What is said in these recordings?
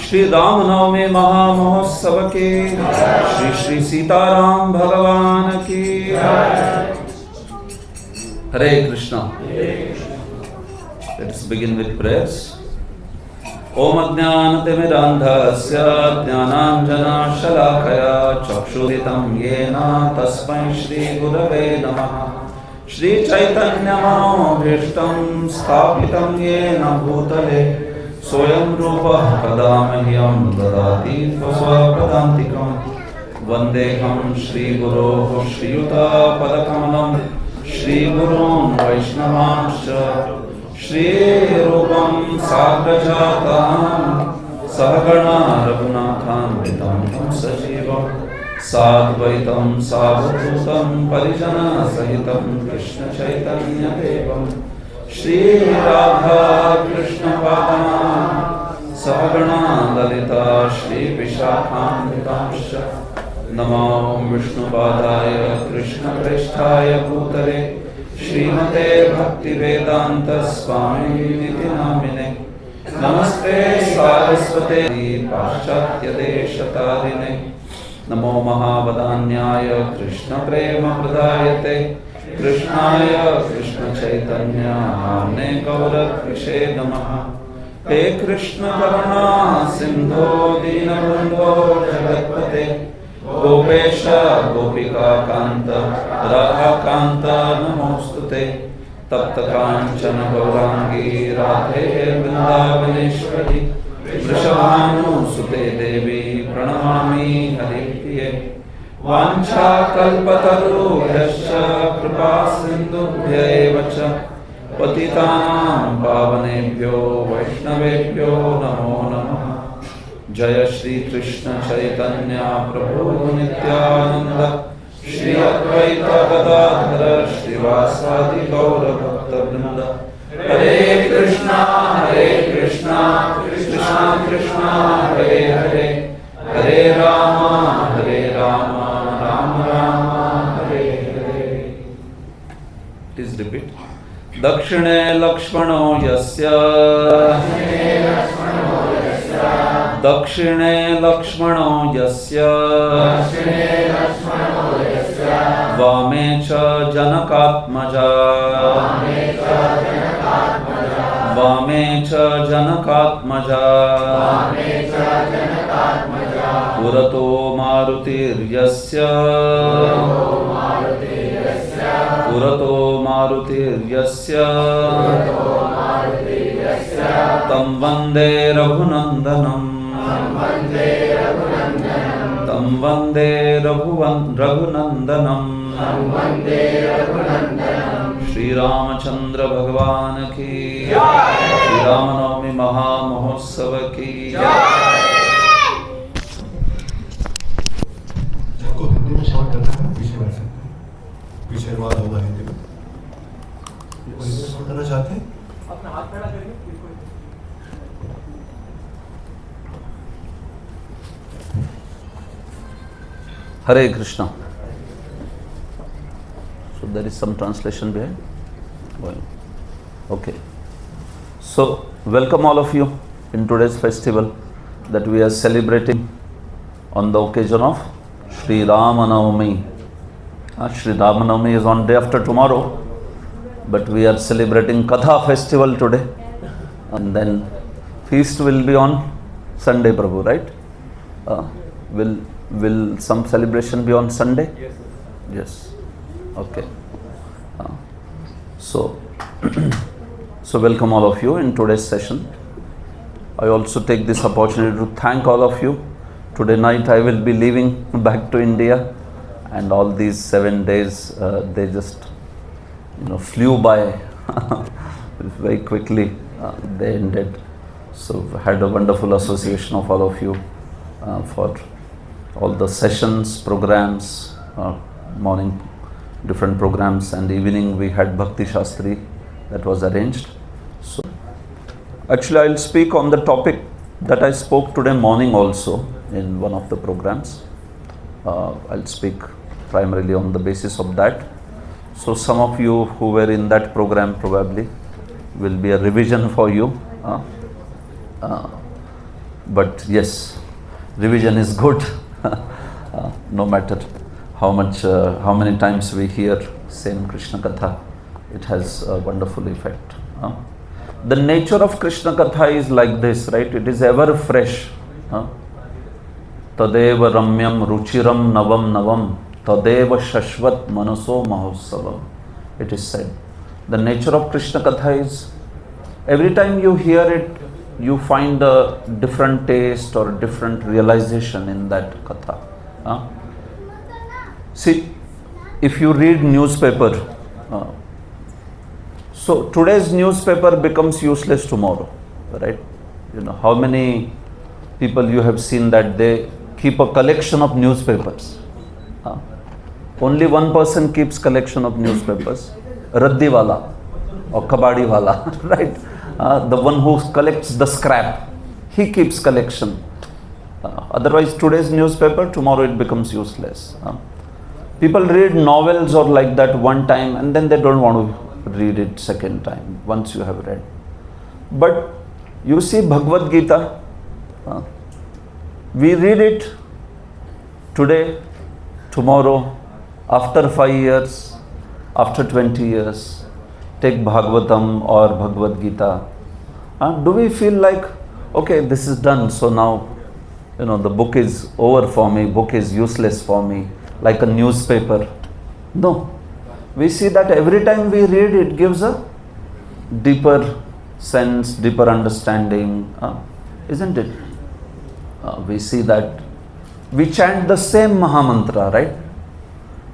श्री रामनवमी महामहोत्सव के श्री श्री सीताराम भगवान की हरे Krishna. Let us begin with prayers. ओम अज्ञानतिमिरान्धस्य ज्ञानाञ्जनशलाकया चक्षुरुन्मिलितं येन तस्मै श्रीगुरवे नमः। श्रीचैतन्यमनोभीष्टं स्थापितं येन भूतले स्वयं रूपः कदा मह्यं ददाति स्वपदान्तिकं। वन्देऽहं श्रीगुरोः श्रीयुतापदकमलं श्रीगुरून् वैष्णवांश्च श्रीरूपं साग्रजातं सहगणा रघुनाथान्वितं सजीवं साद्वैतं सावधूतं परिजनसहितं कृष्णचैतन्यदेवं श्री राधा कृष्ण पादान् सहगणा ललिता श्री विशाखान्वितांश्च। नमो विष्णुपादाय कृष्णप्रेष्ठाय भूतले श्रीमते भक्तिवेदान्त स्वामिनिति नामिने। नमस्ते सारस्वते पाश्चात्यदेशतारिणे। नमो महावदान्याय कृष्णप्रेमप्रदायते कृष्णाय कृष्णचैतन्य नाम्ने गौरकृषे नमः। हे कृष्ण करुणा सिन्धो दीनबन्धो जगत्पते गोपेश गोपिका कान्त राधाकान्त नमोस्तुते। तप्त काञ्चन गौरांगी राधे वृन्दावनेश्वरी वृषभानुसुते देवी प्रणमामि हरिप्रिये। वाञ्छाकल्पतरुभ्यश्च कृपा सिन्धुभ्यैव च पतितानां पावनेभ्यो वैष्णवेभ्यो नमो नमः। जय श्री कृष्ण चैतन्य प्रभु नित्यानंद श्री अद्वैत गदाधर श्रीवासादि गौर भक्तवृंद। हरे कृष्णा कृष्णा कृष्णा हरे हरे हरे राम राम राम हरे हरे। Please repeat. दक्षिणे लक्ष्मणो यस्य दक्षिणे लक्ष्मणो यस्य वामे च जनकात्मजा वामे च जनकात्मजा पुरतो मारुतिर्यस्य पुरतो मारुतिर्यस्य तं वन्दे रघुनन्दनम् तं वन्दे रघुनन्दनम्। श्री रामचंद्र भगवान की श्री रामनवमी महामहोत्सव की जिनको हिंदी में श्रवण करना है पीछे बैठ सकते हैं, पीछे अनुवाद होगा हिंदी में। कोई हिंदी में श्रवण करना चाहते हैं? अपना हाथ खड़ा करिए। Hare Krishna. So there is some translation behind. Well, okay. So welcome all of you in today's festival that we are celebrating on the occasion of Shri Ramanavami. Shri Ramanavami is on day after tomorrow, but we are celebrating Katha festival today, and then feast will be on Sunday, Prabhu, right? Will some celebration be on Sunday? Yes, sir. Yes. Okay. So welcome all of you in today's session. I also take this opportunity to thank all of you. Today night I will be leaving back to India, and all these 7 days they just flew by very quickly. They ended. So I had a wonderful association of all of you for all the sessions, programs, morning different programs, and evening we had Bhakti Shastri that was arranged. So actually I'll speak on the topic that I spoke today morning also in one of the programs. I'll speak primarily on the basis of that. So some of you who were in that program probably will be a revision for you. But yes, revision is good. No matter how many times we hear same Krishna Katha, it has a wonderful effect. The nature of Krishna Katha is like this, right? It is ever fresh. Tadeva ramyam ruchiram navam navam tadeva shashvat manaso mahotsavam. It is said. The nature of Krishna Katha is every time you hear it, you find a different taste or different realization in that Katha. See, if you read newspaper, so today's newspaper becomes useless tomorrow, right? How many people you have seen that they keep a collection of newspapers? Only one person keeps collection of newspapers, Raddi wala or Kabadi wala, right? The one who collects the scrap, he keeps collection. Otherwise today's newspaper, tomorrow it becomes useless. People read novels or like that one time and then they don't want to read it second time once you have read. But you see Bhagavad Gita, we read it today, tomorrow, after 5 years, after 20 years, take Bhagavatam or Bhagavad Gita. Do we feel like, okay, this is done, so now the book is over for me, book is useless for me, like a newspaper? No. We see that every time we read it gives a deeper sense, deeper understanding, isn't it? We see that we chant the same Mahamantra, right?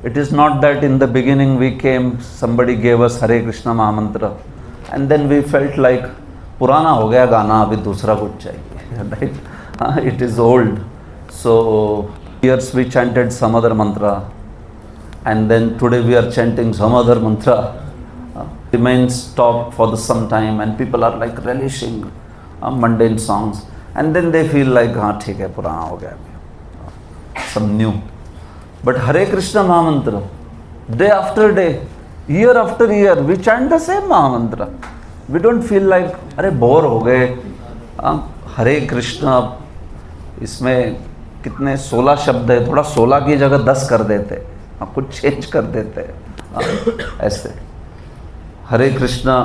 It is not that in the beginning we came, somebody gave us Hare Krishna Mahamantra, and then we felt like Purana ho gaya gana, abhi dusra kuch chahiye, right? It is old. So years we chanted some other mantra, and then today we are chanting some other mantra. Remains stopped for some time, and people are like relishing mundane songs, and then they feel like, theek hai, purana ho gaya, some new. But Hare Krishna Mahamantra, day after day, year after year, we chant the same Mahamantra. We don't feel like, अरे bore हो गए, हरे कृष्णा इसमें कितने 16 शब्द है, थोड़ा 16 की जगह 10 कर देते, कुछ चेंज कर देते, ऐसे हरे कृष्णा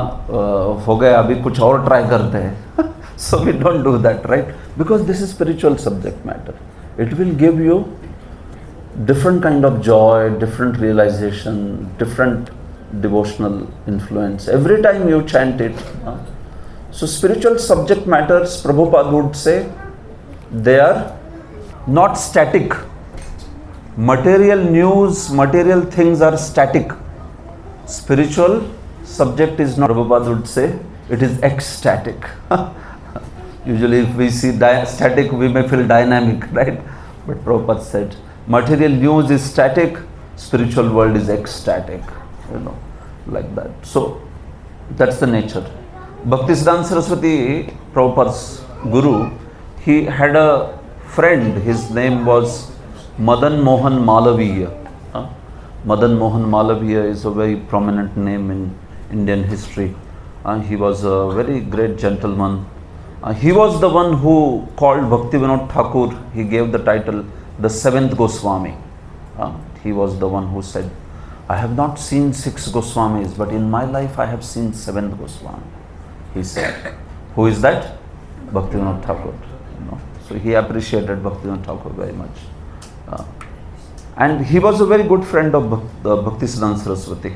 हो गए, अभी कुछ और ट्राई करते हैं. So we don't do that, right? Because this is spiritual subject matter. It will give you different kind of joy, different realization, different devotional influence every time you chant it. So spiritual subject matters, Prabhupada would say, they are not static. Material news, material things are static. Spiritual subject is not, Prabhupada would say, it is ecstatic. Usually if we see static, we may feel dynamic, right? But Prabhupada said, material news is static, spiritual world is ecstatic, like that. So that's the nature. Bhaktisiddhanta Saraswati, Prabhupada's guru, he had a friend, his name was Madan Mohan Malaviya. Madan Mohan Malaviya is a very prominent name in Indian history. He was a very great gentleman. He was the one who called Bhaktivinoda Thakur, he gave the title the seventh Goswami. He was the one who said, I have not seen 6 Goswamis, but in my life I have seen 7th Goswami. He said, who is that? Bhaktivinoda Thakur. So he appreciated Bhaktivinoda Thakur very much. And he was a very good friend of Bhaktisiddhanta Saraswati.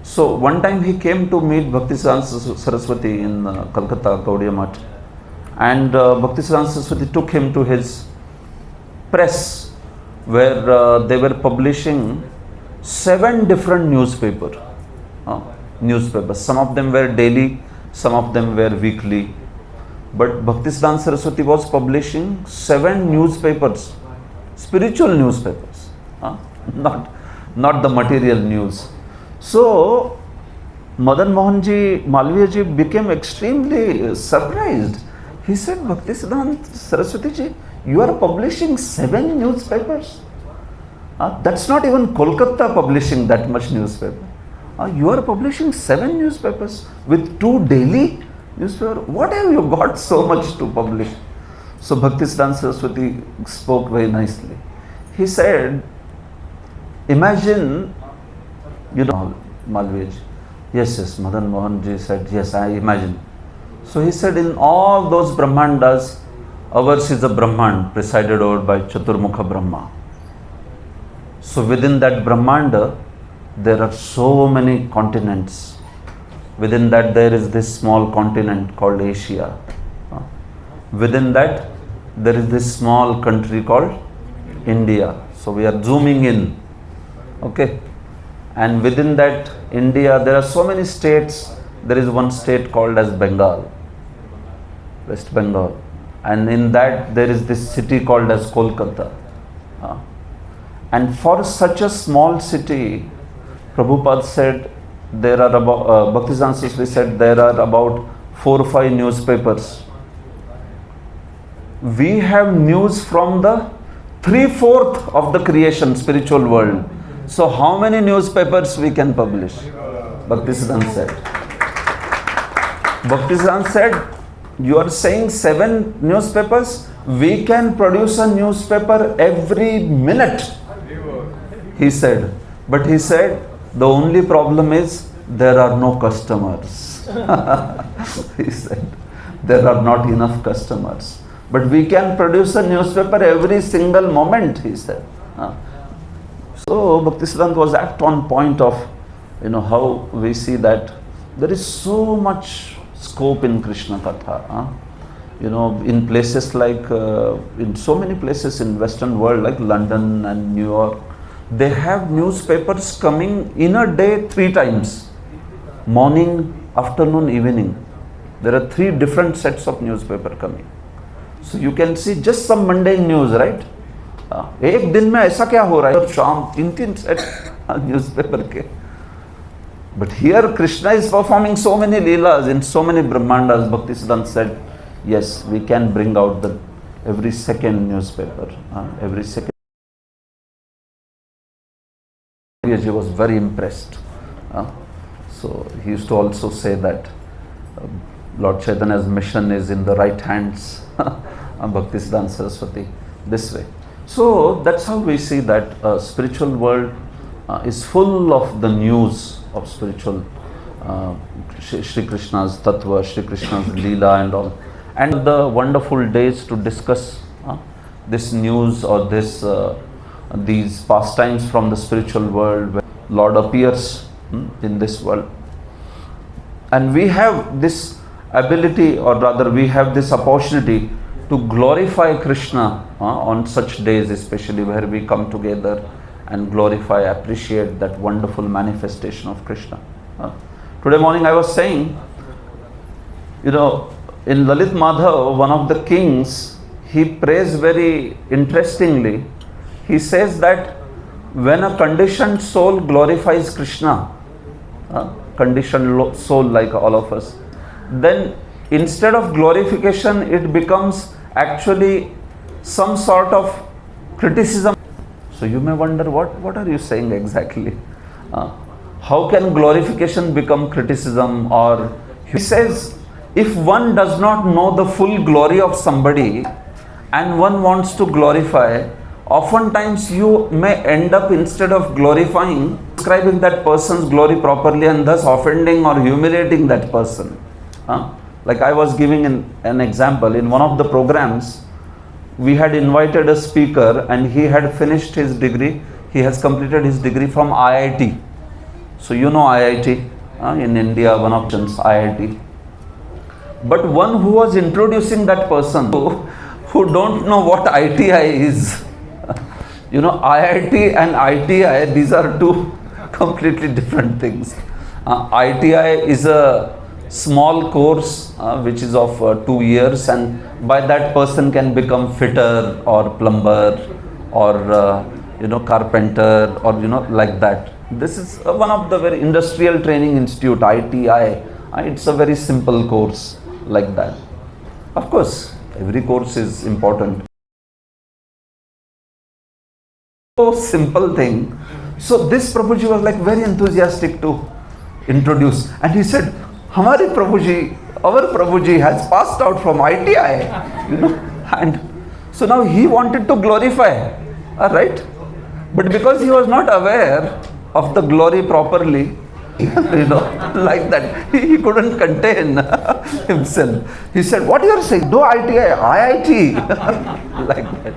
So one time he came to meet Bhaktisiddhanta Saraswati in Calcutta, Gaudiya Math. And Bhaktisiddhanta Saraswati took him to his press, where they were publishing 7 different newspapers. Some of them were daily, some of them were weekly. But Bhaktisiddhanta Saraswati was publishing 7 newspapers, spiritual newspapers, not the material news. So Madan Mohanji Malviya became extremely surprised. He said, Bhaktisiddhanta Saraswati ji, you are publishing 7 newspapers? That's not even Kolkata publishing that much newspaper. You are publishing 7 newspapers with 2 daily newspapers. What have you got so much to publish? So Bhaktisiddhanta Saraswati spoke very nicely. He said, imagine, Malviya ji. Yes, Madan Mohan ji said, yes, I imagine. So he said, in all those Brahmandas, ours is a Brahmand presided over by Chaturmukha Brahma. So within that Brahmanda, there are so many continents. Within that there is this small continent called Asia. Within that there is this small country called India. So we are zooming in. Okay. And within that India there are so many states. There is one state called as Bengal, West Bengal. And in that there is this city called as Kolkata. And for such a small city, Prabhupada said there are about, Bhaktisiddhanta Saraswati said there are about 4 or 5 newspapers. We have news from the 3/4 of the creation, spiritual world. So how many newspapers we can publish? Bhaktisiddhanta said. Bhaktisiddhanta said, you are saying 7 newspapers? We can produce a newspaper every minute. He said, but he said, the only problem is there are no customers. He said, there are not enough customers. But we can produce a newspaper every single moment, he said. So Bhaktisiddhanta was apt on point of, how we see that there is so much scope in Krishna Katha. In places like, in so many places in Western world like London and New York, they have newspapers coming in a day 3 times. Morning, afternoon, evening. There are 3 different sets of newspaper coming. So you can see just some mundane news, right? एक दिन में ऐसा क्या हो रहा है? शाम 3 set newspaper के. But here Krishna is performing so many leelas in so many Brahmandas. Bhaktisiddhanta said, yes, we can bring out the every second newspaper, every second. He was very impressed. So he used to also say that Lord Chaitanya's mission is in the right hands. Bhaktisiddhanta Saraswati, this way. So that's how we see that spiritual world is full of the news of spiritual Shri Krishna's tattva, Shri Krishna's leela and all. And the wonderful days to discuss this news or this these pastimes from the spiritual world where Lord appears in this world. And we have this ability, or rather we have this opportunity to glorify Krishna on such days, especially where we come together and glorify, appreciate that wonderful manifestation of Krishna. Today morning I was saying, You know, in Lalit Madhav, one of the kings, he prays very interestingly. He says that when a conditioned soul glorifies Krishna, conditioned soul like all of us, then instead of glorification, it becomes actually some sort of criticism. So you may wonder, what are you saying exactly? How can glorification become criticism? Or he says, if one does not know the full glory of somebody and one wants to glorify, oftentimes you may end up, instead of glorifying, describing that person's glory properly and thus offending or humiliating that person. Like I was giving an example in one of the programs. We had invited a speaker and he had finished his degree. He has completed his degree from IIT. So you know IIT in India, one of them, IIT. But one who was introducing that person who don't know what ITI is. You know, IIT and ITI, these are two completely different things. ITI is a small course which is of 2 years, and by that person can become fitter or plumber or carpenter or like that. This is one of the very industrial training institute, ITI. It's a very simple course like that. Of course, every course is important. So simple thing. So this Prabhuji was like very enthusiastic to introduce, and he said, "Hamari Prabhuji, our Prabhuji has passed out from ITI," and so now he wanted to glorify, right? But because he was not aware of the glory properly, like that, he couldn't contain himself. He said, "What you are saying? Do ITI, IIT," like that.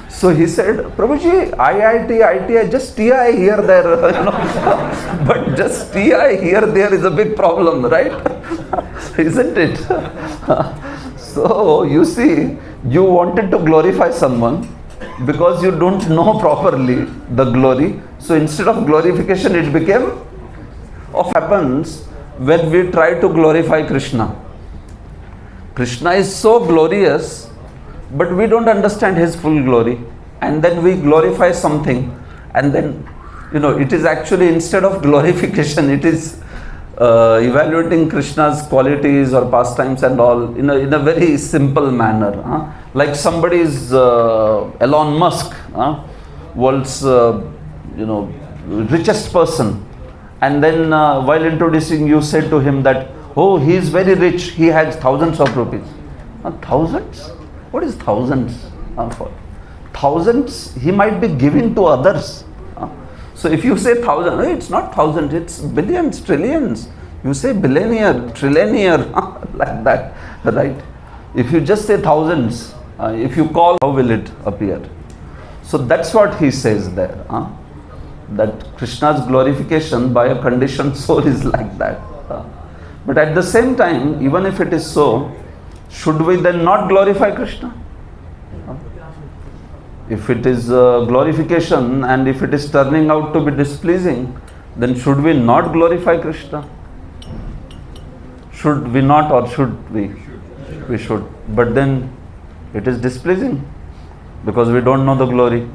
So he said, "Prabhuji, IIT, ITI, just TI here, there, but just TI here, there is a big problem, right? Isn't it?" So you see, you wanted to glorify someone because you don't know properly the glory. So instead of glorification, it became what happens when we try to glorify Krishna. Krishna is so glorious, but we don't understand his full glory, and then we glorify something, and then it is actually, instead of glorification, it is evaluating Krishna's qualities or pastimes and all in a very simple manner. Like somebody is Elon Musk, world's richest person, and then while introducing you said to him that, "Oh, he is very rich, he has thousands of rupees." Thousands? What is thousands for? Thousands he might be giving to others. So if you say thousand, it's not thousand, it's billions, trillions. You say billionaire, trillionaire, like that, right? If you just say thousands, if you call, how will it appear? So that's what he says there. That Krishna's glorification by a conditioned soul is like that. But at the same time, even if it is so, should we then not glorify Krishna? If it is glorification and if it is turning out to be displeasing, then should we not glorify Krishna? Should we not, or should we? We should. But then it is displeasing because we don't know the glory.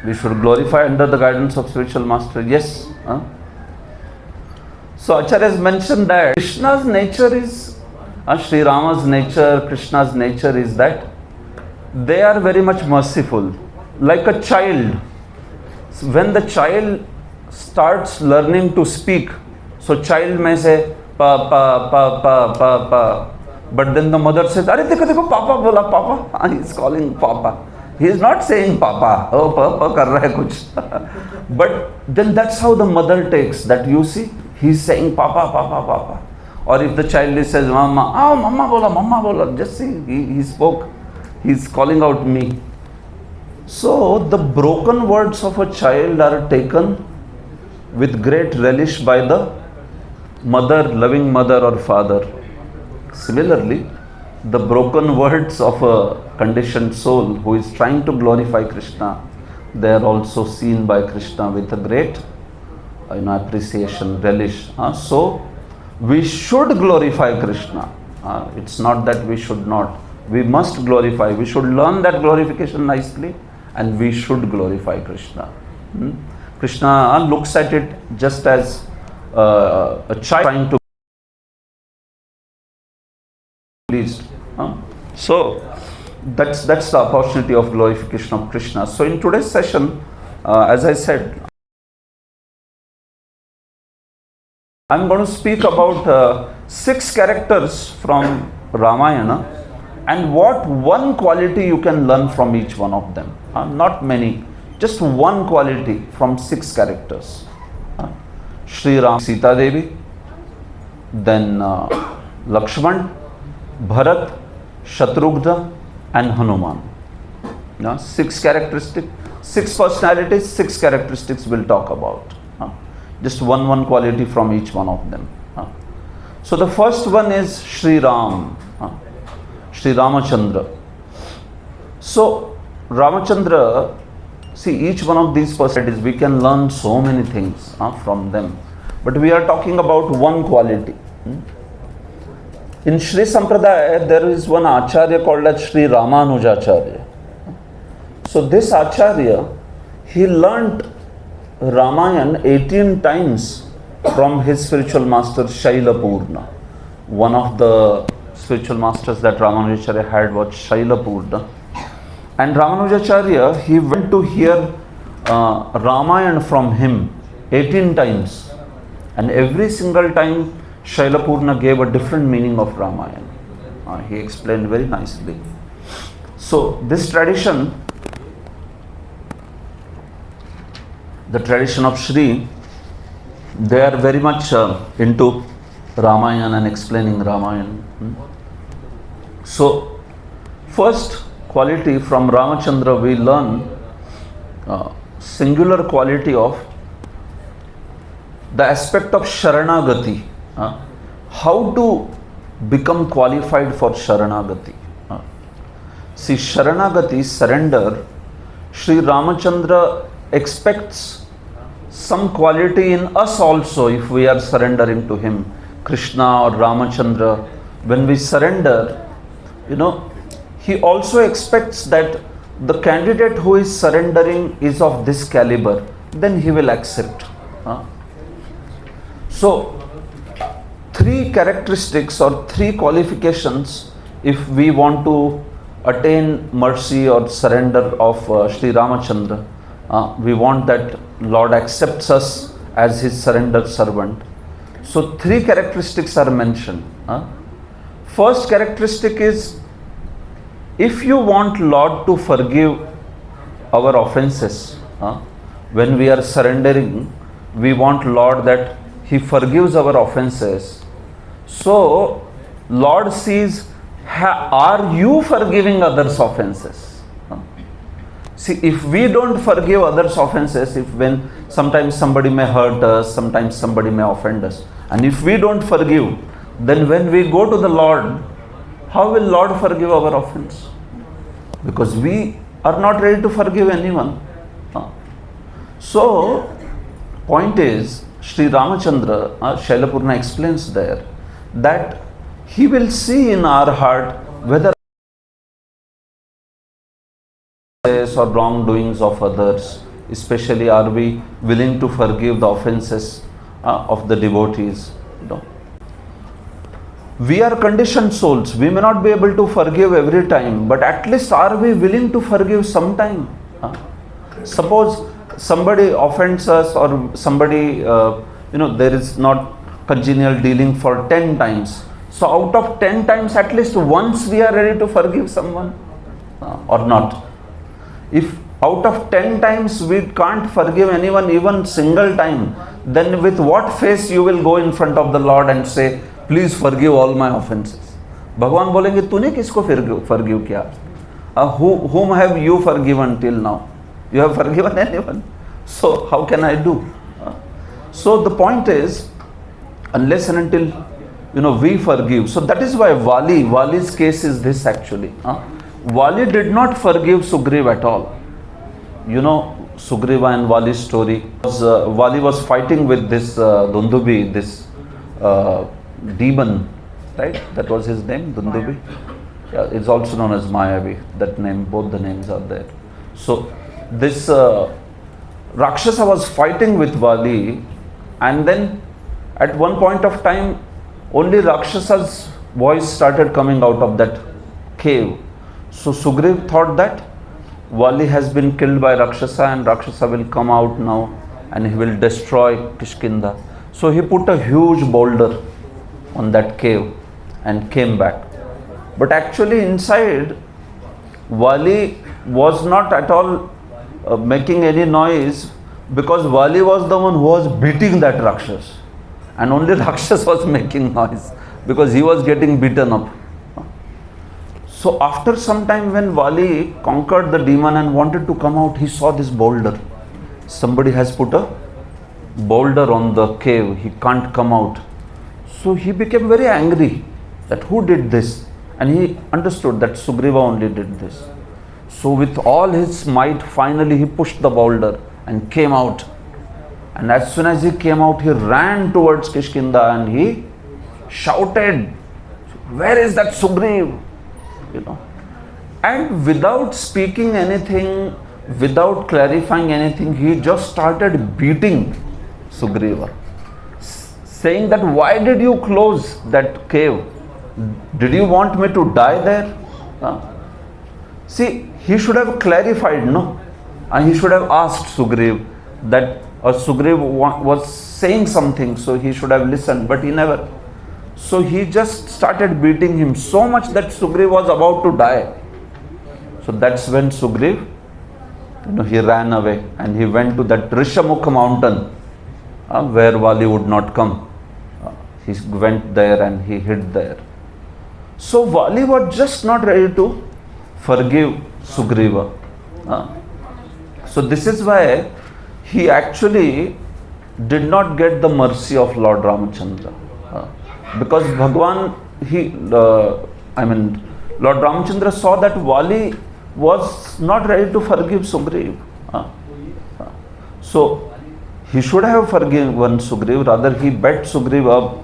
We should glorify under the guidance of spiritual master. Yes. So Acharya has mentioned that Krishna's nature is, Sri Rama's nature, Krishna's nature is that they are very much merciful. Like a child, when the child starts learning to speak, so child may say, "Pa, pa, pa, pa, pa, pa." But then the mother says, "Are dekho, dekho, Papa bola, Papa." He is calling Papa. He is not saying Papa. Oh, Papa kar raha hai kuch. But then that's how the mother takes that. You see, he is saying Papa, Papa, Papa. Or if the child says Mama, "Oh, Mama bola," just see, he spoke. He is calling out me. So the broken words of a child are taken with great relish by the mother, loving mother or father. Similarly, the broken words of a conditioned soul who is trying to glorify Krishna, they are also seen by Krishna with a great appreciation, relish. So we should glorify Krishna. It's not that we should not. We must glorify. We should learn that glorification nicely, and we should glorify Krishna. Krishna looks at it just as a child trying to be pleased. So that's the opportunity of glorification of Krishna. So in today's session, as I said, I'm going to speak about 6 characters from Ramayana and what one quality you can learn from each one of them. Not many, just one quality from 6 characters. Shri Ram, Sita Devi, then Lakshman, Bharat, Shatrughna and Hanuman. 6 characteristics, 6 personalities, 6 characteristics we'll talk about. Just one quality from each one of them. So the first one is Shri Ram, Shri Ramachandra. So Ramachandra, see, each one of these personalities, we can learn so many things from them. But we are talking about one quality. In Shri Sampradaya, there is one Acharya called as Shri Ramanujacharya. So this Acharya, he learnt Ramayana 18 times from his spiritual master Shailapurna. One of the spiritual masters that Ramanujacharya had was Shailapurna. And Ramanujacharya, he went to hear Ramayana from him 18 times. And every single time Shailapurna gave a different meaning of Ramayana. He explained very nicely. So this tradition, the tradition of Shri, they are very much into Ramayana and explaining Ramayana. So first quality from Ramachandra, we learn singular quality of the aspect of Sharanagati. How to become qualified for Sharanagati. See, Sharanagati, surrender, Sri Ramachandra expects some quality in us also if we are surrendering to him. Krishna or Ramachandra, when we surrender, he also expects that the candidate who is surrendering is of this caliber, then he will accept. So 3 characteristics or 3 qualifications if we want to attain mercy or surrender of Sri Ramachandra. We want that Lord accepts us as his surrendered servant. So 3 characteristics are mentioned. First characteristic is, if you want Lord to forgive our offenses, when we are surrendering, we want Lord that he forgives our offenses. So Lord sees, are you forgiving others' offenses? See, if we don't forgive others' offenses, when sometimes somebody may hurt us, sometimes somebody may offend us, and if we don't forgive, then when we go to the Lord, how will Lord forgive our offense? Because we are not ready to forgive anyone. So, point is, Sri Ramachandra, Shailapurna explains there, that he will see in our heart whether or wrongdoings of others, especially are we willing to forgive the offenses of the devotees. We are conditioned souls. We may not be able to forgive every time, but at least are we willing to forgive sometime? Suppose somebody offends us, or somebody, there is not congenial dealing for 10 times. So out of 10 times, at least once we are ready to forgive someone, or not. If out of 10 times we can't forgive anyone even single time, then with what face you will go in front of the Lord and say, please forgive all my offenses? भगवान बोलेंगे तूने किसको forgive किया? Whom have you forgiven till now? You have forgiven anyone? So how can I do? So the point is, unless and until we forgive. So that is why Vali's case is this actually. Vali did not forgive Sugriv at all. Sugriva and Vali's story. Vali was fighting with this Dundubi, this demon, right? That was his name, Dundubi. Yeah, it's also known as Mayavi. That name, both the names are there. So this Rakshasa was fighting with Vali, and then at one point of time, only Rakshasa's voice started coming out of that cave. So Sugriv thought that Vali has been killed by Rakshasa, and Rakshasa will come out now and he will destroy Kishkinda. So he put a huge boulder on that cave and came back. But actually inside, Vali was not at all making any noise, because Vali was the one who was beating that Rakshas, and only Rakshas was making noise because he was getting beaten up. So after some time, when Vali conquered the demon and wanted to come out, he saw this boulder. Somebody has put a boulder on the cave, he can't come out. So he became very angry that who did this, and he understood that Sugriva only did this. So with all his might, finally he pushed the boulder and came out. And as soon as he came out, he ran towards Kishkinda and he shouted, "Where is that Sugriv?" You know, and without speaking anything, without clarifying anything, he just started beating Sugriva, saying that, "Why did you close that cave? Did you want me to die there?" See, he should have clarified, no? And he should have asked Sugriv that, Sugriv was saying something, so he should have listened, but he never. So he just started beating him so much that Sugriv was about to die. So that's when Sugriv, he ran away and he went to that Rishamukha mountain where Vali would not come. He went there and he hid there. So Vali was just not ready to forgive Sugriva. So this is why he actually did not get the mercy of Lord Ramachandra. Because Bhagwan, Lord Ramachandra saw that Vali was not ready to forgive Sugriv. So he should have forgiven Sugriv, rather he beat Sugriv up,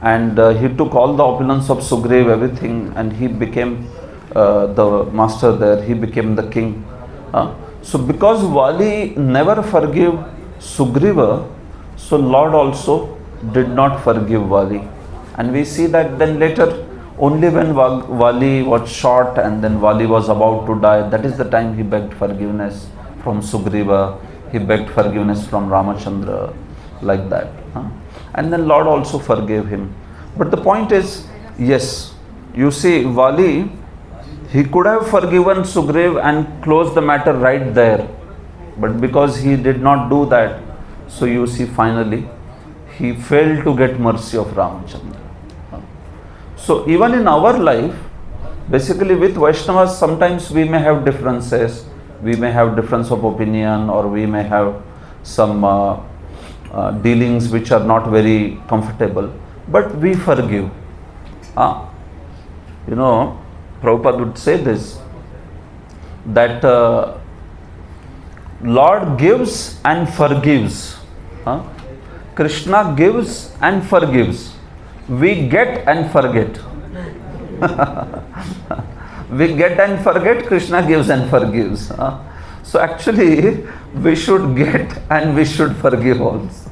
and he took all the opulence of Sugriv, everything, and he became the master there, he became the king. So because Vali never forgave Sugriva, so Lord also did not forgive Vali. And we see that then later, only when Vali was shot and then Vali was about to die, that is the time he begged forgiveness from Sugriva, he begged forgiveness from Ramachandra, like that. And then Lord also forgave him. But the point is, yes, you see, Vali, he could have forgiven Sugriv and closed the matter right there. But because he did not do that, so you see, finally, he failed to get mercy of Ramachandra. So even in our life, basically with Vaishnavas, sometimes we may have differences, we may have difference of opinion, or we may have some dealings which are not very comfortable, but we forgive. Prabhupada would say this, that Lord gives and forgives. Krishna gives and forgives. We get and forget. We get and forget, Krishna gives and forgives. So actually, we should get and we should forgive also.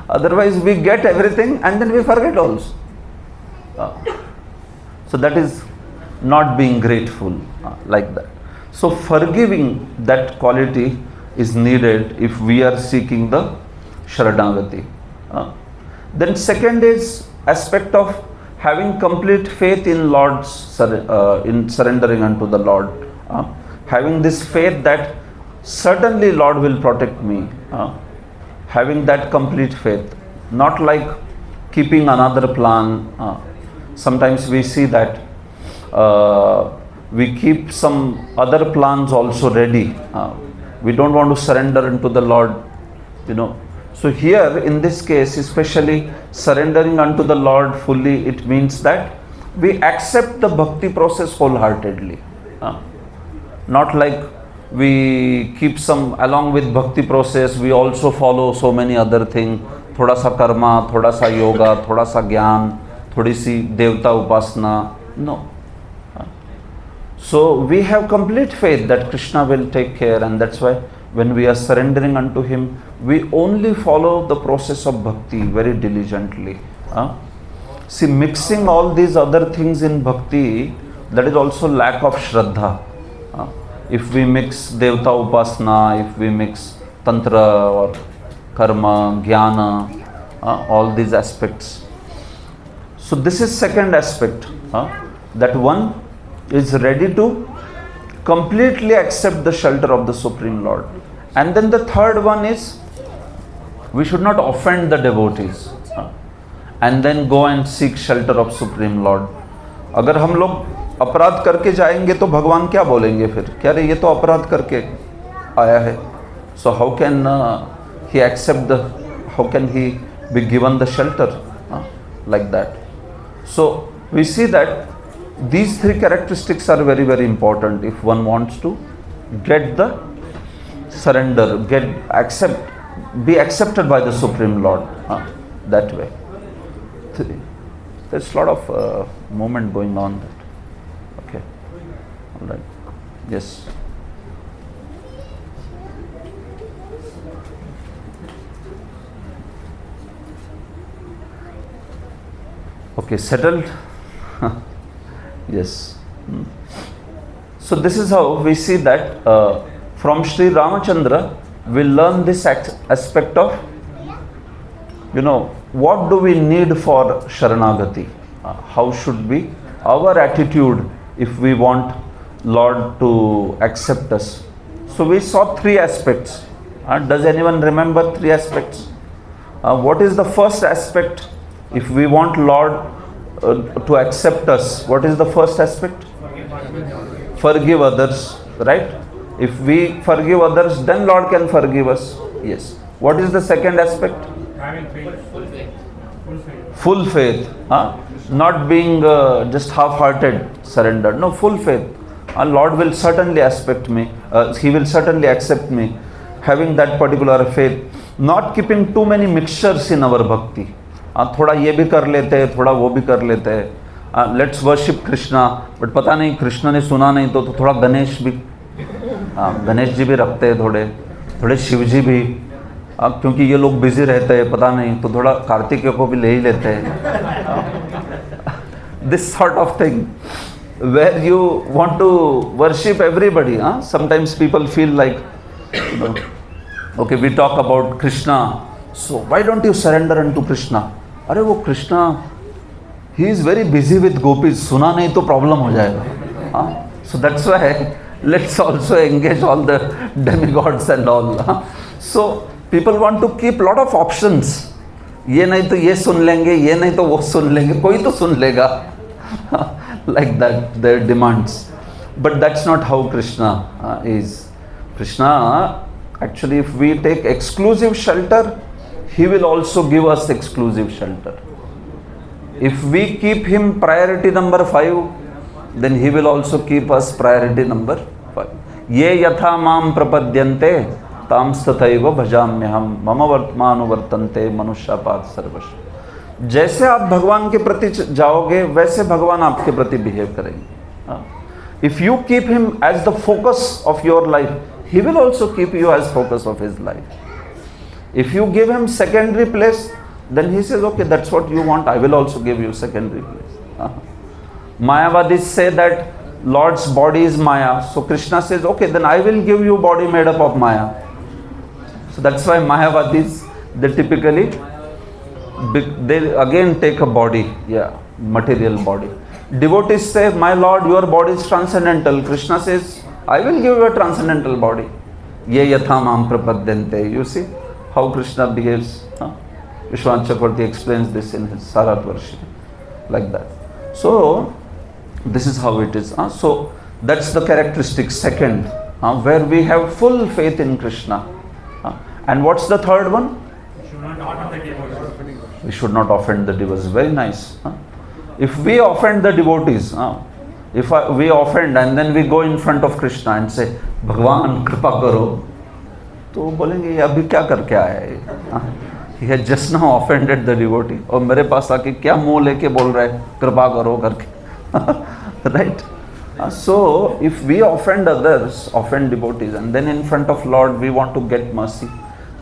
Otherwise, we get everything and then we forget also. So that is not being grateful, like that. So forgiving, that quality is needed if we are seeking the Sharanagati. Then second is aspect of having complete faith in Lord's, in surrendering unto the Lord. Having this faith that certainly Lord will protect me. Having that complete faith. Not like keeping another plan. Sometimes we see that we keep some other plans also ready. We don't want to surrender unto the Lord, So here in this case, especially surrendering unto the Lord fully, it means that we accept the bhakti process wholeheartedly. Not like we keep some, along with bhakti process, we also follow so many other things. थोड़ा सा कर्मा, थोड़ा सा योगा, थोड़ा सा ज्ञान, थोड़ी सी देवता उपासना. No. So we have complete faith that Krishna will take care, and that's why when we are surrendering unto Him, we only follow the process of bhakti very diligently. See, mixing all these other things in bhakti, that is also lack of shraddha. If we mix devta upasana, if we mix tantra or karma, jnana, all these aspects. So this is second aspect, that one is ready to completely accept the shelter of the Supreme Lord. And then the third one is, we should not offend the devotees, and then go and seek shelter of Supreme Lord. अगर हम लोग अपराध करके जाएंगे तो भगवान क्या बोलेंगे फिर? क्या रे, ये तो अपराध करके आया है. So how can he accept the, how can he be given the shelter like that? So we see that these three characteristics are very, very important if one wants to get the surrender, be accepted by the Supreme Lord that way. There's a lot of movement going on. Okay, all right. Yes. Okay, settled? Yes. So this is how we see that from Sri Ramachandra we learn this aspect of, what do we need for Sharanagati? How should be our attitude if we want Lord to accept us? So we saw three aspects. Does anyone remember three aspects? What is the first aspect? If we want Lord to accept us, what is the first aspect? Forgive others, right? If we forgive others, then Lord can forgive us. Yes. What is the second aspect? Having faith. Full faith. Not being just half-hearted surrender. No, full faith. Lord will certainly accept me. He will certainly accept me. Having that particular faith. Not keeping too many mixtures in our bhakti. थोड़ा ये भी कर लेते हैं, थोड़ा वो भी कर लेते हैं. लेट्स वर्शिप कृष्णा, बट पता नहीं कृष्ण ने सुना नहीं तो थोड़ा गणेश भी, गणेश जी भी रखते हैं, थोड़े शिव जी भी, क्योंकि ये लोग बिजी रहते हैं, पता नहीं तो थोड़ा कार्तिकेय को भी ले ही लेते हैं. This sort of thing where you want to worship everybody. Sometimes people feel like, okay, we talk about Krishna, so why don't you surrender unto Krishna? अरे वो Krishna, he is very busy with gopis, सुना नहीं तो problem हो जाएगा. So that's why let's also engage all the demigods and all. So people want to keep lot of options. ये नहीं तो ये सुन लेंगे, ये नहीं तो वो सुन लेंगे, कोई तो सुन लेगा. Like that, their demands. But that's not how Krishna is. Krishna, actually, if we take exclusive shelter, He will also give us exclusive shelter. If we keep Him priority number 5, then He will also keep us priority number 5. Ye yatha mam prapadyante tam stataiva bhajamyaham mama vartmanuvartante manushyapat sarvash. जैसे आप भगवान के प्रति जाओगे वैसे भगवान आपके प्रति बिहेव करेंगे. If you keep Him as the focus of your life, He will also keep you as focus of His life. If you give Him secondary place, then He says, okay, that's what you want, I will also give you secondary place. Mayavadis say that Lord's body is Maya. So Krishna says, okay, then I will give you body made up of Maya. So that's why Mayavadis, they typically, they again take a body, material body. Devotees say, my Lord, your body is transcendental. Krishna says, I will give you a transcendental body. Ye yatha mam prapadyante. You see how Krishna behaves. Vishwanath Chakravarti explains this in his Saratvarshi, like that. So this is how it is. So that's the characteristic second, where we have full faith in Krishna. And what's the third one? We should not offend the devotees. Very nice. If we offend the devotees, If we offend and then we go in front of Krishna and say, Bhagwan कृपा करो, तो बोलेंगे ये अभी क्या करके आया है? He had just now offended the devotee. और मेरे पास आके क्या मुंह लेके बोल रहा है कृपा करो करके, right? So if we offend others, offend devotees, and then in front of Lord we want to get mercy,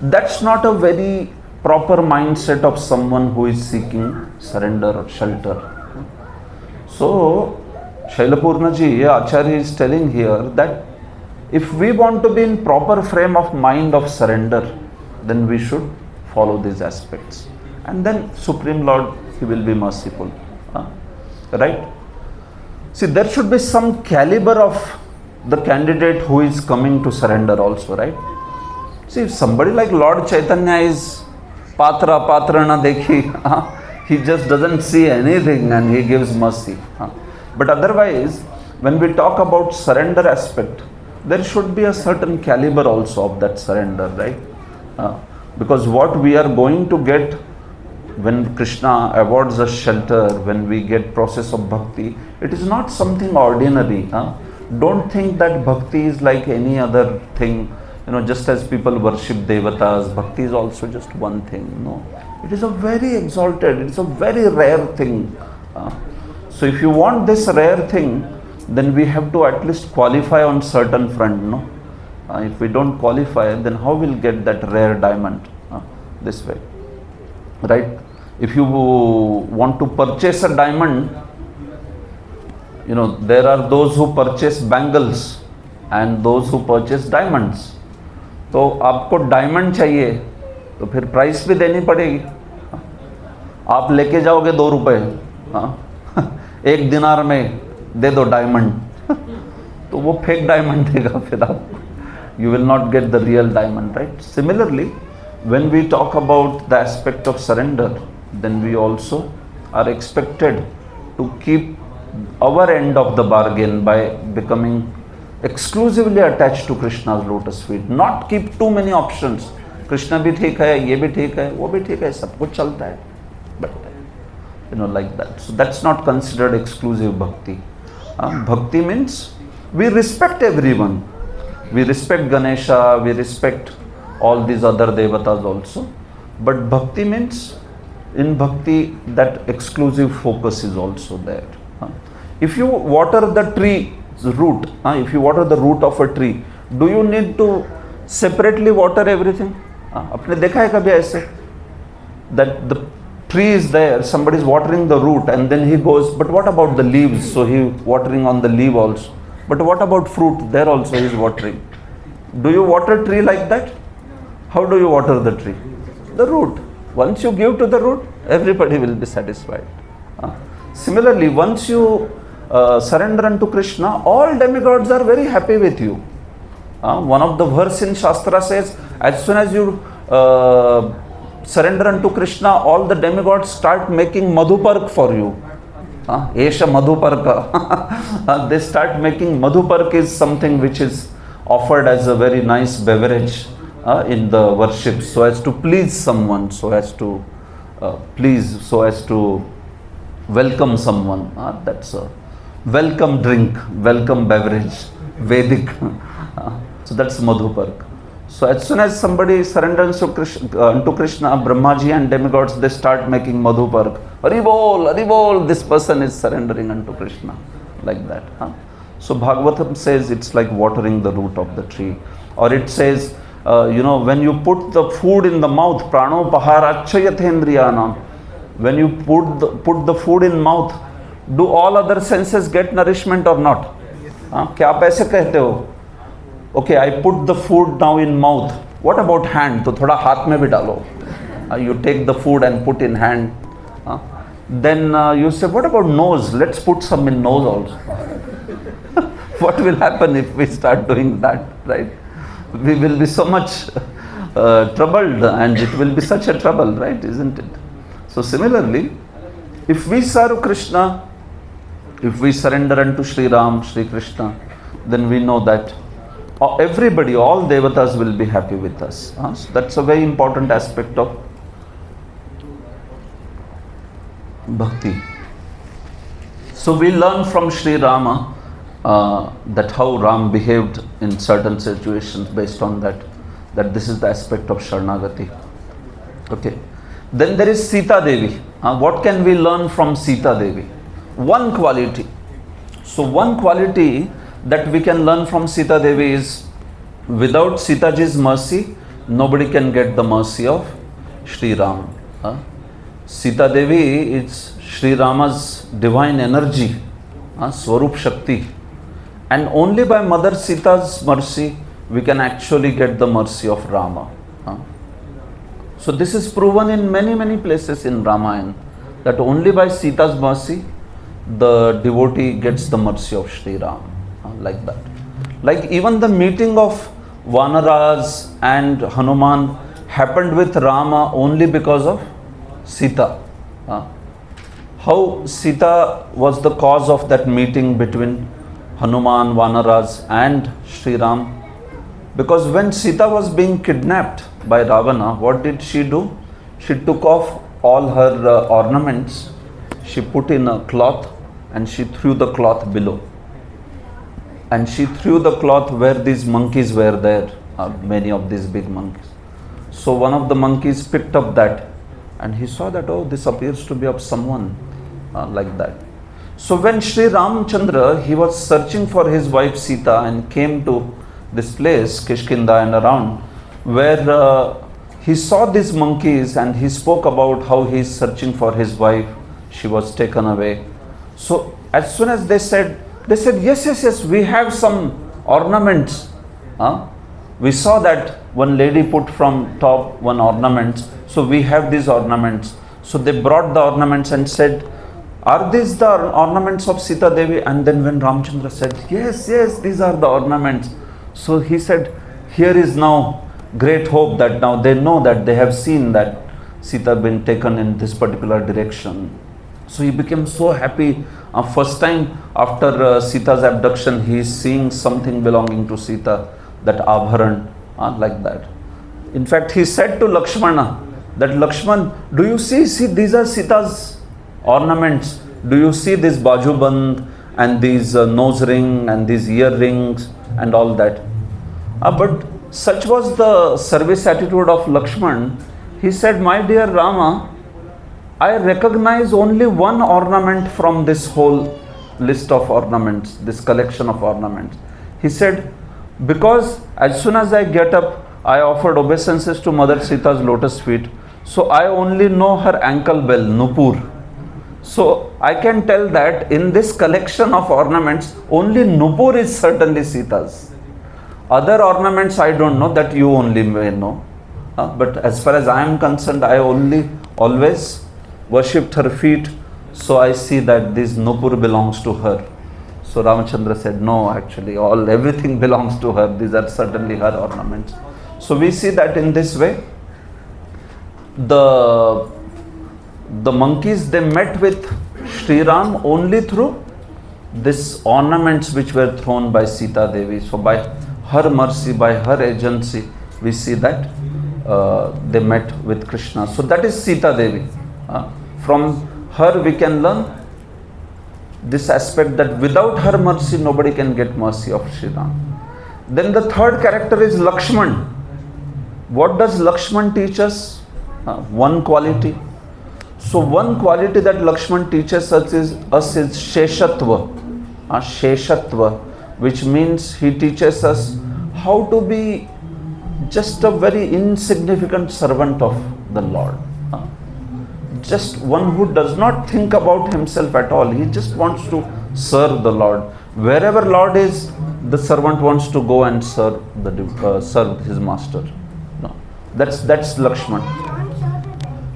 that's not a very proper mindset of someone who is seeking surrender or shelter. So Shailapurna ji, Acharya is telling here that if we want to be in proper frame of mind of surrender, then we should follow these aspects, and then Supreme Lord, He will be merciful, right? See, there should be some caliber of the candidate who is coming to surrender also, right? See, if somebody like Lord Chaitanya is patra na dekhi, he just doesn't see anything and he gives mercy. But otherwise, when we talk about surrender aspect, there should be a certain caliber also of that surrender, right? Because what we are going to get when Krishna awards us shelter, when we get process of bhakti, it is not something ordinary. Don't think that bhakti is like any other thing. Just as people worship devatas, bhakti is also just one thing. No, it is a very exalted, it's a very rare thing. So if you want this rare thing, then we have to at least qualify on certain front. No, if we don't qualify, then how will get that rare diamond this way, right? If you want to purchase a diamond, there are those who purchase bangles and those who purchase diamonds. तो आपको diamond चाहिए तो फिर price भी देनी पड़ेगी. आप लेके जाओगे 2 रुपए, 1 दिनार में दे दो डायमंड, तो वो फेक डायमंड देगा फिर आप. You will not get the real diamond, right? Similarly, when we talk about the aspect of surrender, then we also are expected to keep our end of the bargain by becoming exclusively attached to Krishna's lotus feet. Not keep too many options. Krishna भी ठीक है, ये भी ठीक है, वो भी ठीक है, सब कुछ चलता है. But like that. So that's not considered exclusive bhakti. Bhakti means we respect everyone. We respect Ganesha, we respect all these other devatas also. But bhakti means, in bhakti, that exclusive focus is also there. If you water the tree root, if you water the root of a tree, do you need to separately water everything? आपने देखा है कभी ऐसे that the tree is there, somebody is watering the root and then he goes, but what about the leaves? So he watering on the leaf also. But what about fruit? There also he is watering. Do you water tree like that? How do you water the tree? The root. Once you give to the root, everybody will be satisfied. Similarly, once you surrender unto Krishna, all demigods are very happy with you. One of the verse in Shastra says, as soon as you surrender unto Krishna, all the demigods start making madhupark for you. Esha madhuparka. They start making madhupark is something which is offered as a very nice beverage in the worship, so as to please someone, so as to welcome someone. That's a welcome drink, welcome beverage, Vedic. So that's madhupark. So as soon as somebody surrenders unto Krishna, Brahmaji and demigods, they start making madhupark. Haribol, this person is surrendering unto Krishna. Like that. So Bhagavatam says it's like watering the root of the tree. Or it says, when you put the food in the mouth, prano paharachayathendriyanam, when you put the food in mouth, do all other senses get nourishment or not? क्या आप ऐसे कहते हो? Okay, I put the food now in mouth. What about hand? तो थोड़ा हाथ में भी डालो. You take the food and put in hand. Then you say, what about nose? Let's put some in nose also. What will happen if we start doing that, right? We will be so much troubled, and it will be such a trouble, right? Isn't it? So similarly, if we serve Krishna, if we surrender unto Sri Ram, Sri Krishna, then we know that everybody, all devatas will be happy with us. So that's a very important aspect of bhakti. So we learn from Sri Rama that how Ram behaved in certain situations based on that this is the aspect of Sharanagati. Okay. Then there is Sita Devi. What can we learn from Sita Devi? One quality. So one quality that we can learn from Sita Devi is, without Sita Ji's mercy, nobody can get the mercy of Sri Ram. Sita Devi is Sri Rama's divine energy, Swarup Shakti. And only by Mother Sita's mercy, we can actually get the mercy of Rama. So this is proven in many places in Ramayana, that only by Sita's mercy, the devotee gets the mercy of Sri Ram. Like that. Like even the meeting of Vanaras and Hanuman happened with Rama only because of Sita. How Sita was the cause of that meeting between Hanuman, Vanaras and Sri Ram. Because when Sita was being kidnapped by Ravana, what did she do? She took off all her ornaments, she put in a cloth and she threw the cloth below. And she threw the cloth where these monkeys were there, many of these big monkeys. So one of the monkeys picked up that and he saw that, oh, this appears to be of someone, like that. So when Sri Ramchandra, he was searching for his wife Sita and came to this place, Kishkinda and around, where he saw these monkeys and he spoke about how he is searching for his wife. She was taken away. So as soon as they said, yes, we have some ornaments. We saw that one lady put from top one ornament. So we have these ornaments. So they brought the ornaments and said, are these the ornaments of Sita Devi? And then when Ramchandra said, yes, these are the ornaments. So he said, here is now great hope that now they know that they have seen that Sita been taken in this particular direction. So he became so happy. First time after Sita's abduction, he is seeing something belonging to Sita, that Abharan, like that. In fact, he said to Lakshmana that, Lakshman, do you see these are Sita's ornaments. Do you see this bajuband and these nose ring and these earrings and all that? But such was the service attitude of Lakshman. He said, my dear Rama, I recognize only one ornament from this whole list of ornaments, this collection of ornaments. He said, because as soon as I get up, I offered obeisances to Mother Sita's lotus feet. So I only know her ankle bell, Nupur. So I can tell that in this collection of ornaments, only Nupur is certainly Sita's. Other ornaments I don't know, that you only may know. But as far as I am concerned, I only always worshipped her feet. So I see that this Nupur belongs to her. So Ramachandra said, no, actually everything belongs to her. These are certainly her ornaments. So we see that in this way, the monkeys, they met with Sri Ram only through these ornaments which were thrown by Sita Devi. So by her mercy, by her agency, we see that they met with Krishna. So that is Sita Devi. From her we can learn this aspect that without her mercy, nobody can get mercy of Sri Ram. Then the third character is Lakshman. What does Lakshman teach us? One quality. So one quality that Lakshman teaches us is Sheshatva. Sheshatva, which means he teaches us how to be just a very insignificant servant of the Lord. Just one who does not think about himself at all. He just wants to serve the Lord. Wherever Lord is, the servant wants to go and serve his master. No. That's Lakshman.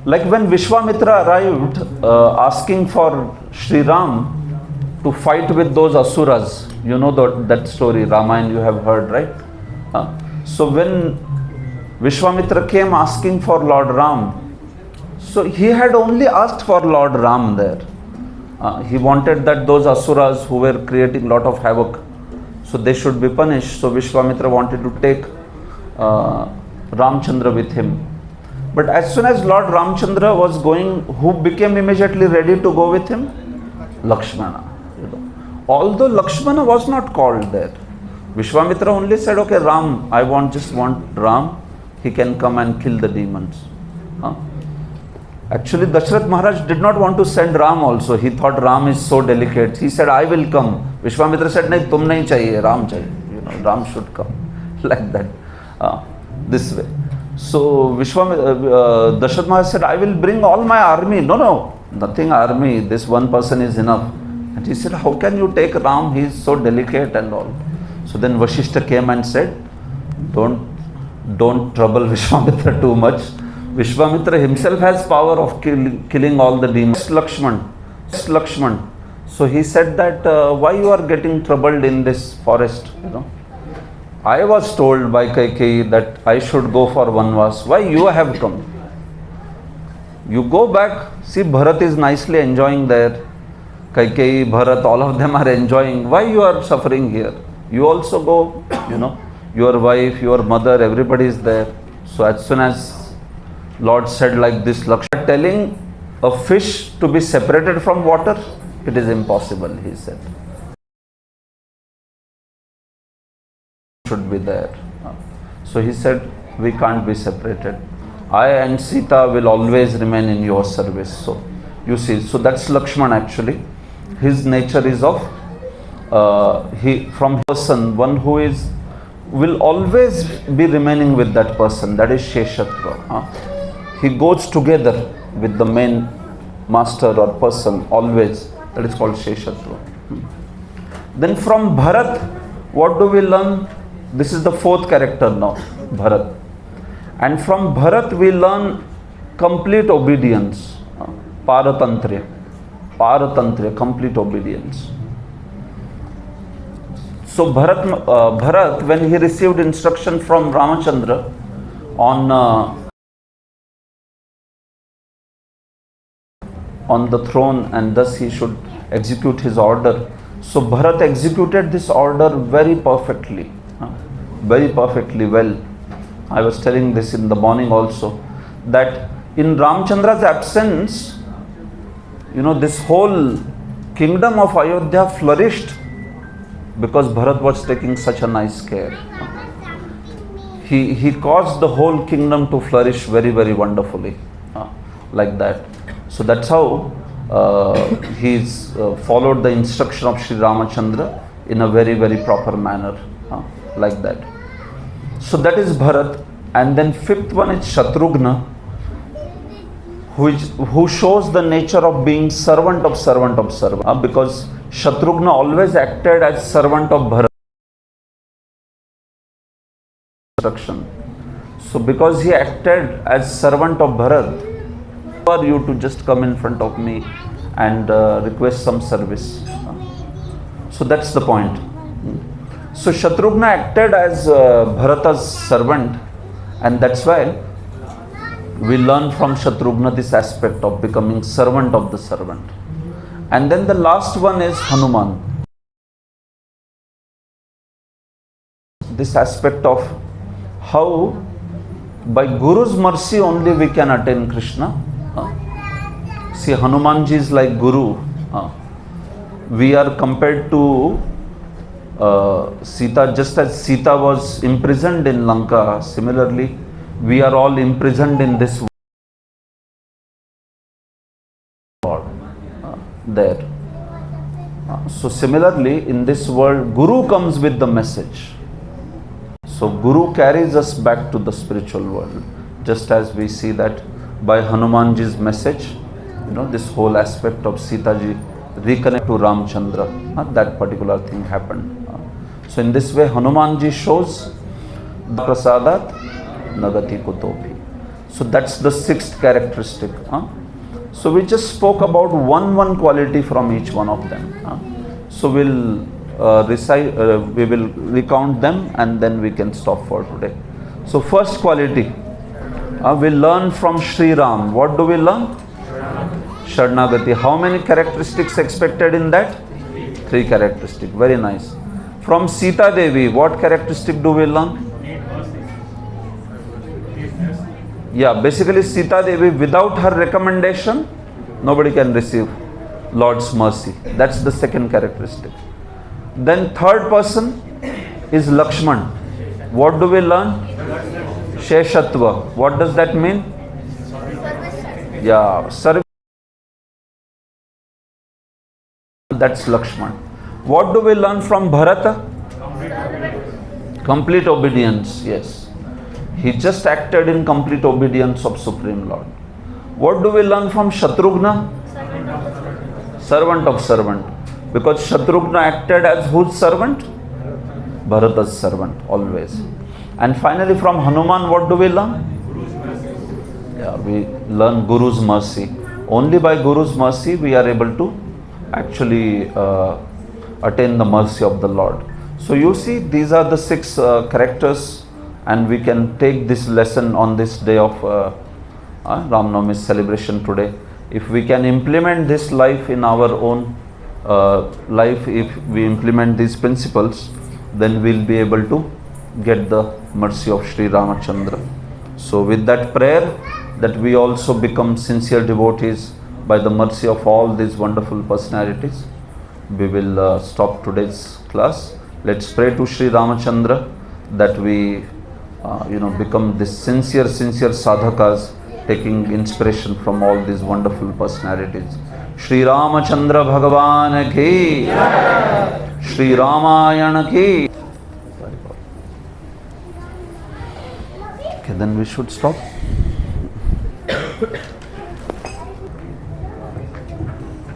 Like when Vishwamitra arrived asking for Sri Ram to fight with those asuras. You know that story, Ramayana you have heard, right? So when Vishwamitra came asking for Lord Ram, so he had only asked for Lord Ram there. He wanted that those asuras who were creating a lot of havoc, so they should be punished. So Vishwamitra wanted to take Ramchandra with him. But as soon as Lord Ramchandra was going, who became immediately ready to go with him? Lakshmana. You know. Although Lakshmana was not called there. Vishwamitra only said, okay, Ram, I just want Ram. He can come and kill the demons. Huh? Actually, Dashrath Maharaj did not want to send Ram also. He thought Ram is so delicate. He said, I will come. Vishwamitra said, nahi, tum nahi chahiye, Ram chahiye. You know, Ram should come. Like that. This way. So Dashrath Maharaj said, I will bring all my army. No, nothing army. This one person is enough. And he said, how can you take Ram? He is so delicate and all. So then Vashishta came and said, don't trouble Vishwamitra too much. Vishwamitra himself has power of killing all the demons. Lakshman. So he said that, why you are getting troubled in this forest? You know, I was told by Kaikeyi that I should go for Vanvas. Why you have come? You go back. See, Bharat is nicely enjoying there. Kaikeyi, Bharat, all of them are enjoying. Why you are suffering here? You also go, you know, your wife, your mother, everybody is there. So as soon as Lord said like this, Lakshmana telling a fish to be separated from water, it is impossible, he said. Should be there. So he said, we can't be separated. I and Sita will always remain in your service. So you see, so that's Lakshman actually. His nature is of from person, one who will always be remaining with that person, that is Sheshatva. He goes together with the main master or person always, that is called Sheshatva. Then from Bharat, what do we learn? This is the fourth character now, Bharat. And from Bharat we learn complete obedience, Paratantriya, complete obedience. So Bharat, when he received instruction from Ramachandra on the throne, and thus he should execute his order. So Bharat executed this order very perfectly well. I was telling this in the morning also, that in Ramachandra's absence, you know, this whole kingdom of Ayodhya flourished because Bharat was taking such a nice care. He caused the whole kingdom to flourish very, very wonderfully, like that. So that's how he's followed the instruction of Sri Ramachandra in a very, very proper manner, like that. So that is Bharat. And then fifth one is Shatrughna, who shows the nature of being servant of servant, because Shatrughna always acted as servant of Bharat. So because he acted as servant of Bharat, for you to just come in front of me and request some service. So that's the point. So Shatrughna acted as Bharata's servant, and that's why we learn from Shatrughna this aspect of becoming servant of the servant. And then the last one is Hanuman. This aspect of how by Guru's mercy only we can attain Krishna. See, Hanumanji is like Guru. We are compared to Sita, just as Sita was imprisoned in Lanka, similarly we are all imprisoned in this world. There. So similarly in this world, Guru comes with the message. So Guru carries us back to the spiritual world, just as we see that by Hanumanji's message, you know, this whole aspect of Sita ji reconnect to Ramchandra, that particular thing happened. So in this way, Hanumanji shows the prasadat nagati kutopi. So that's the sixth characteristic. So we just spoke about one quality from each one of them. So we'll we will recount them and then we can stop for today. So first quality, we learn from Sri Ram. What do we learn? Sharanagati. How many characteristics expected in that? 3 characteristics. Very nice. From Sita Devi, what characteristic do we learn? Yeah, basically Sita Devi, without her recommendation, nobody can receive. Lord's mercy. That's the second characteristic. Then third person is Lakshman. What do we learn? Sheshatva. What does that mean? Yeah, service. That's Lakshman. What do we learn from Bharata? Complete obedience, yes. He just acted in complete obedience of Supreme Lord. What do we learn from Shatrughna? Servant of servant. Because Shatrughna acted as whose servant? Bharata's servant, always. And finally from Hanuman, what do we learn? Yeah, we learn Guru's mercy. Only by Guru's mercy we are able to actually attain the mercy of the Lord. So you see, these are the 6 characters, and we can take this lesson on this day of Ram Navami's celebration today. If we can implement this life in our own life, if we implement these principles, then we'll be able to get the mercy of Sri Ramachandra. So with that prayer, that we also become sincere devotees by the mercy of all these wonderful personalities, we will stop today's class. Let's pray to Sri Ramachandra that we become this sincere sadhakas, taking inspiration from all these wonderful personalities. Sri Ramachandra Bhagavan ki, Sri Ramayana ki. Okay, then we should stop.